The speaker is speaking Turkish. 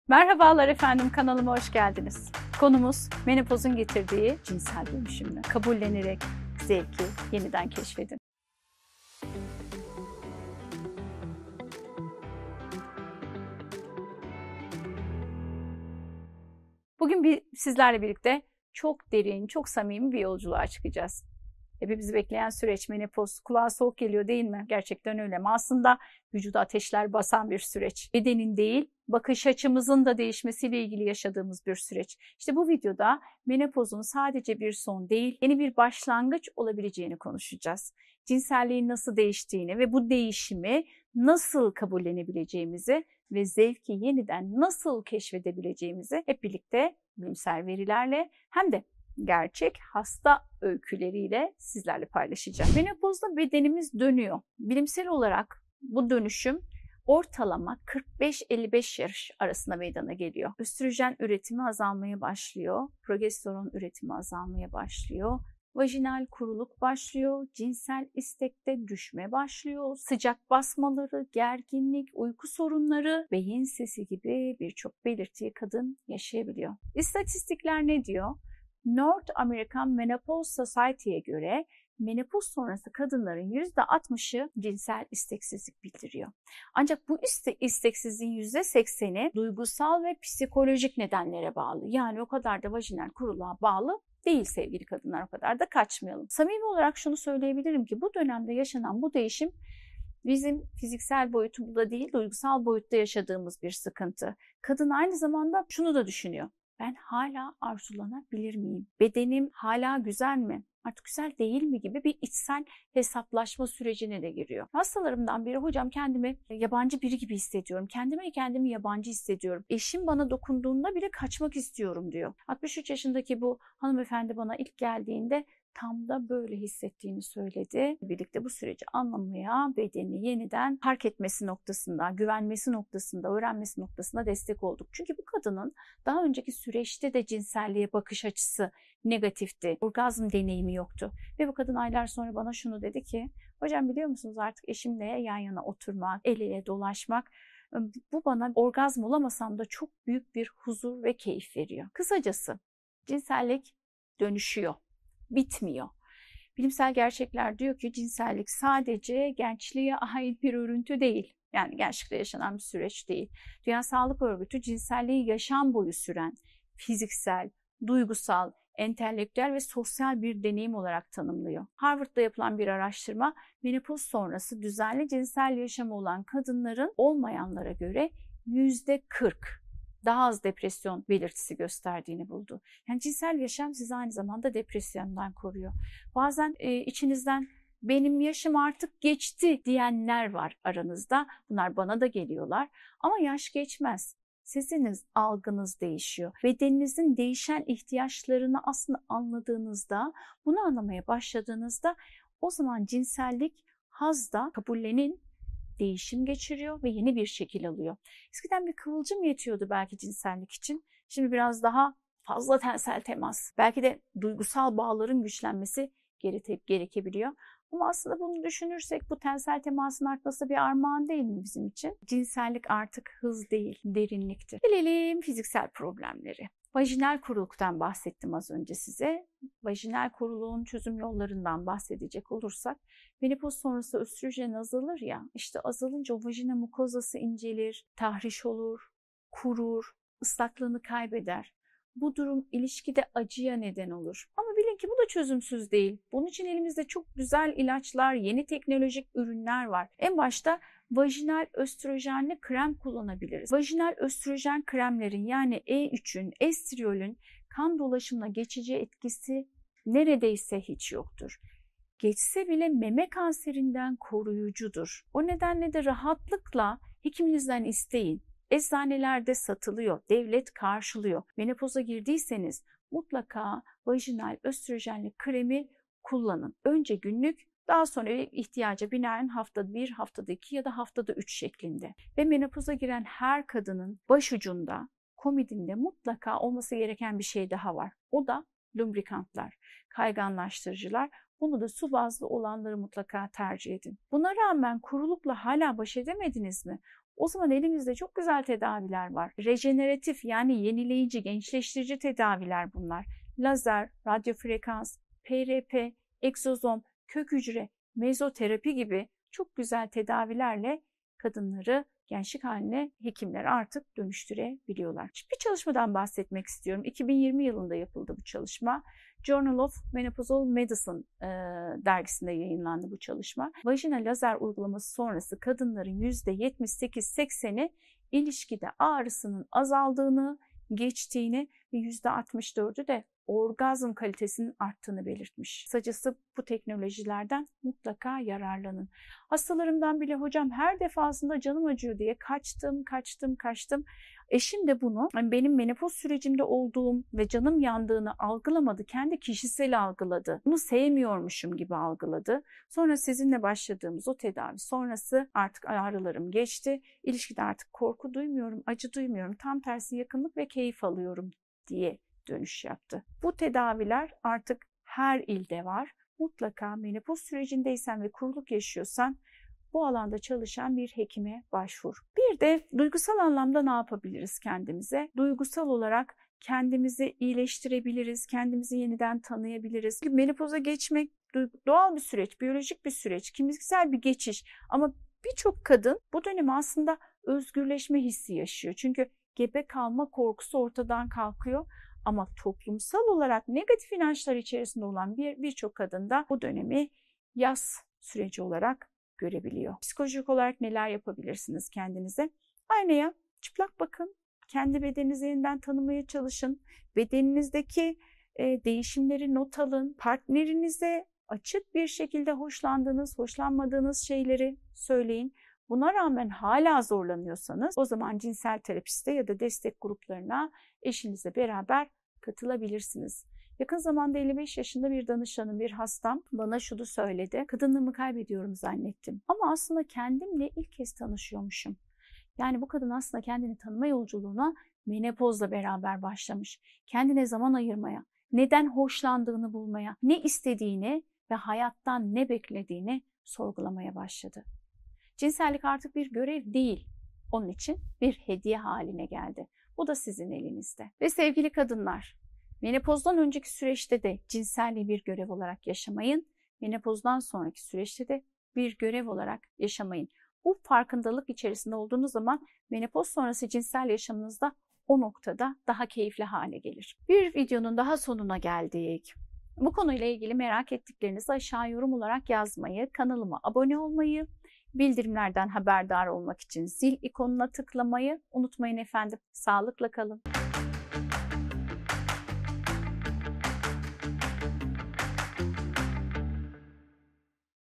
Merhabalar efendim, kanalıma hoş geldiniz. Konumuz menopozun getirdiği cinsel dönüşümü. Kabullenerek zevki yeniden keşfedin. Bugün sizlerle birlikte çok derin, çok samimi bir yolculuğa çıkacağız. Bizi bekleyen süreç menopoz. Kulağa soğuk geliyor değil mi? Gerçekten öyle mi? Aslında vücuda ateşler basan bir süreç. Bedenin değil, bakış açımızın da değişmesiyle ilgili yaşadığımız bir süreç. İşte bu videoda menopozun sadece bir son değil, yeni bir başlangıç olabileceğini konuşacağız. Cinselliğin nasıl değiştiğini ve bu değişimi nasıl kabullenebileceğimizi ve zevki yeniden nasıl keşfedebileceğimizi hep birlikte bilimsel verilerle hem de gerçek hasta öyküleriyle sizlerle paylaşacağım. Menopozda bedenimiz dönüyor. Bilimsel olarak bu dönüşüm ortalama 45-55 yaş arasında meydana geliyor. Östrojen üretimi azalmaya başlıyor. Progesteron üretimi azalmaya başlıyor. Vajinal kuruluk başlıyor, cinsel istekte düşme başlıyor, sıcak basmaları, gerginlik, uyku sorunları, beyin sesi gibi birçok belirtiyi kadın yaşayabiliyor. İstatistikler ne diyor? North American Menopause Society'ye göre menopoz sonrası kadınların %60'ı cinsel isteksizlik bildiriyor. Ancak bu isteksizliğin %80'i duygusal ve psikolojik nedenlere bağlı. Yani o kadar da vajinal kuruluğa bağlı değil sevgili kadınlar, o kadar da kaçmayalım. Samimi olarak şunu söyleyebilirim ki bu dönemde yaşanan bu değişim bizim fiziksel boyutumuzda değil, duygusal boyutta yaşadığımız bir sıkıntı. Kadın aynı zamanda şunu da düşünüyor. Ben hala arzulanabilir miyim? Bedenim hala güzel mi? Artık güzel değil mi gibi bir içsel hesaplaşma sürecine de giriyor. Hastalarımdan biri hocam kendimi yabancı biri gibi hissediyorum. Kendimi yabancı hissediyorum. Eşim bana dokunduğunda bile kaçmak istiyorum diyor. 63 yaşındaki bu hanımefendi bana ilk geldiğinde tam da böyle hissettiğini söyledi. Birlikte bu süreci anlamaya, bedeni yeniden fark etmesi noktasında, güvenmesi noktasında, öğrenmesi noktasında destek olduk. Çünkü bu kadının daha önceki süreçte de cinselliğe bakış açısı negatifti. Orgazm deneyimi yoktu. Ve bu kadın aylar sonra bana şunu dedi ki, hocam biliyor musunuz artık eşimle yan yana oturmak, el ele dolaşmak, bu bana orgazm olamasam da çok büyük bir huzur ve keyif veriyor. Kısacası cinsellik dönüşüyor. Bitmiyor. Bilimsel gerçekler diyor ki cinsellik sadece gençliğe ait bir örüntü değil. Yani gençlikte yaşanan bir süreç değil. Dünya Sağlık Örgütü cinselliği yaşam boyu süren fiziksel, duygusal, entelektüel ve sosyal bir deneyim olarak tanımlıyor. Harvard'da yapılan bir araştırma menopoz sonrası düzenli cinsel yaşamı olan kadınların olmayanlara göre %40 daha az depresyon belirtisi gösterdiğini buldu. Yani cinsel yaşam sizi aynı zamanda depresyondan koruyor. Bazen içinizden benim yaşım artık geçti diyenler var aranızda. Bunlar bana da geliyorlar ama yaş geçmez. Sesiniz, algınız değişiyor. Bedeninizin değişen ihtiyaçlarını aslında anladığınızda, bunu anlamaya başladığınızda o zaman cinsellik hazda kabullenin, değişim geçiriyor ve yeni bir şekil alıyor. Eskiden bir kıvılcım yetiyordu belki cinsellik için. Şimdi biraz daha fazla tensel temas, belki de duygusal bağların güçlenmesi gerekebiliyor. Ama aslında bunu düşünürsek bu tensel temasın artması bir armağan değil mi bizim için? Cinsellik artık hız değil, derinliktir. Gelelim fiziksel problemleri. Vajinal kuruluktan bahsettim az önce size. Vajinal kuruluğun çözüm yollarından bahsedecek olursak, menopoz sonrası östrojen azalır ya, işte azalınca o vajina mukozası incelir, tahriş olur, kurur, ıslaklığını kaybeder. Bu durum ilişkide acıya neden olur. Ama bilin ki bu da çözümsüz değil. Bunun için elimizde çok güzel ilaçlar, yeni teknolojik ürünler var. En başta vajinal östrojenli krem kullanabiliriz. Vajinal östrojen kremlerin yani E3'ün, estriyolün kan dolaşımına geçici etkisi neredeyse hiç yoktur. Geçse bile meme kanserinden koruyucudur. O nedenle de rahatlıkla hekiminizden isteyin. Eczanelerde satılıyor, devlet karşılıyor. Menopoza girdiyseniz mutlaka vajinal östrojenli kremi kullanın. Önce günlük, daha sonra ihtiyaca binaen haftada 1, haftada 2 ya da haftada 3 şeklinde. Ve menopoza giren her kadının başucunda, komodinde mutlaka olması gereken bir şey daha var. O da lubrikantlar, kayganlaştırıcılar. Bunu da su bazlı olanları mutlaka tercih edin. Buna rağmen kurulukla hala baş edemediniz mi? O zaman elimizde çok güzel tedaviler var. Rejeneratif yani yenileyici, gençleştirici tedaviler bunlar. Lazer, radyofrekans, PRP, egzozom, kök hücre, mezoterapi gibi çok güzel tedavilerle kadınları gençlik haline hekimler artık dönüştürebiliyorlar. Şimdi bir çalışmadan bahsetmek istiyorum. 2020 yılında yapıldı bu çalışma. Journal of Menopausal Medicine dergisinde yayınlandı bu çalışma. Vajinal lazer uygulaması sonrası kadınların %78-80'i ilişkide ağrısının azaldığını, geçtiğini ve %64'ü de orgazm kalitesinin arttığını belirtmiş. Kısacası bu teknolojilerden mutlaka yararlanın. Hastalarımdan bile hocam her defasında canım acıyor diye kaçtım. Eşim de bunu benim menopoz sürecimde olduğum ve canım yandığını algılamadı. Kendi kişisel algıladı. Bunu sevmiyormuşum gibi algıladı. Sonra sizinle başladığımız o tedavi sonrası artık ağrılarım geçti. İlişkide artık korku duymuyorum, acı duymuyorum. Tam tersi yakınlık ve keyif alıyorum diye dönüş yaptı. Bu tedaviler artık her ilde var. Mutlaka menopoz sürecindeysen ve kuruluk yaşıyorsan bu alanda çalışan bir hekime başvur. Bir de duygusal anlamda ne yapabiliriz kendimize? Duygusal olarak kendimizi iyileştirebiliriz, kendimizi yeniden tanıyabiliriz. Menopoza geçmek doğal bir süreç, biyolojik bir süreç, kimliksel bir geçiş ama birçok kadın bu dönemi aslında özgürleşme hissi yaşıyor. Çünkü gebe kalma korkusu ortadan kalkıyor. Ama toplumsal olarak negatif inançlar içerisinde olan birçok kadın da bu dönemi yaz süreci olarak görebiliyor. Psikolojik olarak neler yapabilirsiniz kendinize? Aynaya çıplak bakın. Kendi bedeninizi yeniden tanımaya çalışın. Bedeninizdeki değişimleri not alın. Partnerinize açık bir şekilde hoşlandığınız, hoşlanmadığınız şeyleri söyleyin. Buna rağmen hala zorlanıyorsanız o zaman cinsel terapiste ya da destek gruplarına eşinizle beraber katılabilirsiniz. Yakın zamanda 55 yaşında bir danışanım, bir hastam bana şunu söyledi. Kadınlığımı kaybediyorum zannettim. Ama aslında kendimle ilk kez tanışıyormuşum. Yani bu kadın aslında kendini tanıma yolculuğuna menopozla beraber başlamış. Kendine zaman ayırmaya, neden hoşlandığını bulmaya, ne istediğini ve hayattan ne beklediğini sorgulamaya başladı. Cinsellik artık bir görev değil. Onun için bir hediye haline geldi. Bu da sizin elinizde. Ve sevgili kadınlar, menopozdan önceki süreçte de cinselliği bir görev olarak yaşamayın. Menopozdan sonraki süreçte de bir görev olarak yaşamayın. Bu farkındalık içerisinde olduğunuz zaman menopoz sonrası cinsel yaşamınızda o noktada daha keyifli hale gelir. Bir videonun daha sonuna geldik. Bu konuyla ilgili merak ettiklerinizi aşağı yorum olarak yazmayı, kanalıma abone olmayı, bildirimlerden haberdar olmak için zil ikonuna tıklamayı unutmayın efendim. Sağlıkla kalın.